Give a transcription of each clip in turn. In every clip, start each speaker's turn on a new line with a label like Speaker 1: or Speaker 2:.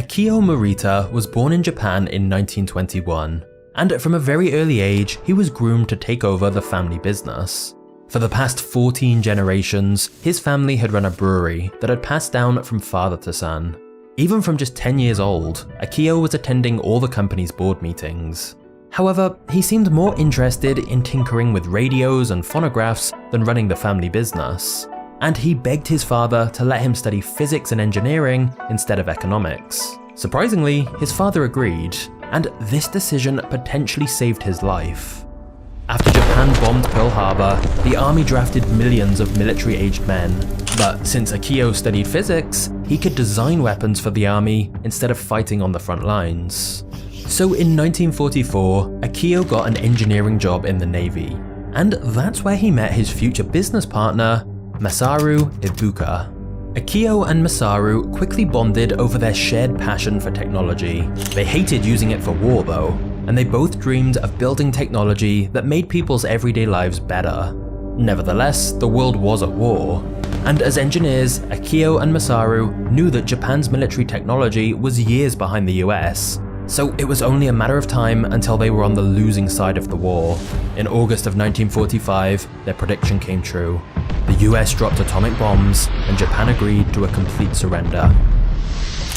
Speaker 1: Akio Morita was born in Japan in 1921, and from a very early age, he was groomed to take over the family business. For the past 14 generations, his family had run a brewery that had passed down from father to son. Even from just 10 years old, Akio was attending all the company's board meetings. However, he seemed more interested in tinkering with radios and phonographs than running the family business, and he begged his father to let him study physics and engineering instead of economics. Surprisingly, his father agreed, and this decision potentially saved his life. After Japan bombed Pearl Harbor, the army drafted millions of military-aged men, but since Akio studied physics, he could design weapons for the army instead of fighting on the front lines. So in 1944, Akio got an engineering job in the Navy, and that's where he met his future business partner, Masaru Ibuka. Akio and Masaru quickly bonded over their shared passion for technology. They hated using it for war though, and they both dreamed of building technology that made people's everyday lives better. Nevertheless, the world was at war, and as engineers, Akio and Masaru knew that Japan's military technology was years behind the US, so it was only a matter of time until they were on the losing side of the war. In August of 1945, their prediction came true. The US dropped atomic bombs, and Japan agreed to a complete surrender.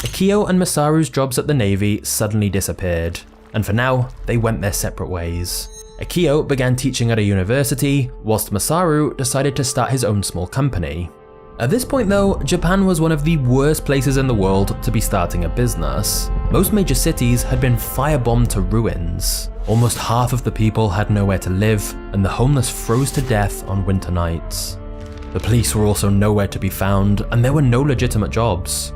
Speaker 1: Akio and Masaru's jobs at the Navy suddenly disappeared, and for now, they went their separate ways. Akio began teaching at a university, whilst Masaru decided to start his own small company. At this point though, Japan was one of the worst places in the world to be starting a business. Most major cities had been firebombed to ruins. Almost half of the people had nowhere to live, and the homeless froze to death on winter nights. The police were also nowhere to be found, and there were no legitimate jobs.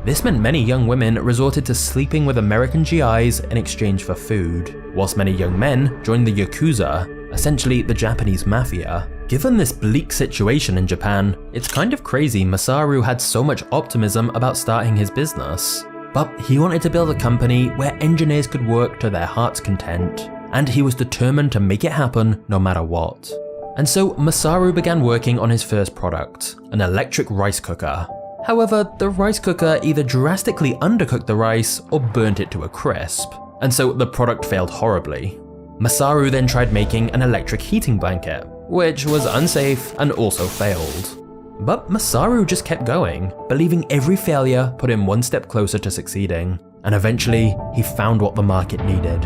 Speaker 1: This meant many young women resorted to sleeping with American GIs in exchange for food, whilst many young men joined the Yakuza, essentially the Japanese mafia. Given this bleak situation in Japan, it's kind of crazy Masaru had so much optimism about starting his business. But he wanted to build a company where engineers could work to their heart's content, and he was determined to make it happen no matter what. And so Masaru began working on his first product, an electric rice cooker. However, the rice cooker either drastically undercooked the rice or burnt it to a crisp, and so the product failed horribly. Masaru then tried making an electric heating blanket, which was unsafe and also failed. But Masaru just kept going, believing every failure put him one step closer to succeeding, and eventually he found what the market needed.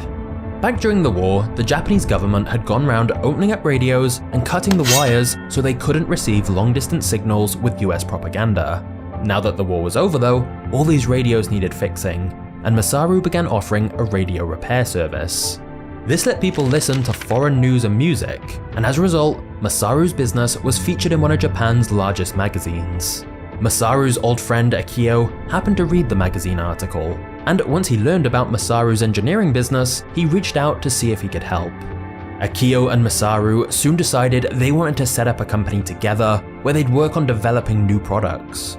Speaker 1: Back during the war, the Japanese government had gone round opening up radios and cutting the wires so they couldn't receive long-distance signals with US propaganda. Now that the war was over though, all these radios needed fixing, and Masaru began offering a radio repair service. This let people listen to foreign news and music, and as a result, Masaru's business was featured in one of Japan's largest magazines. Masaru's old friend Akio happened to read the magazine article, and once he learned about Masaru's engineering business, he reached out to see if he could help. Akio and Masaru soon decided they wanted to set up a company together where they'd work on developing new products.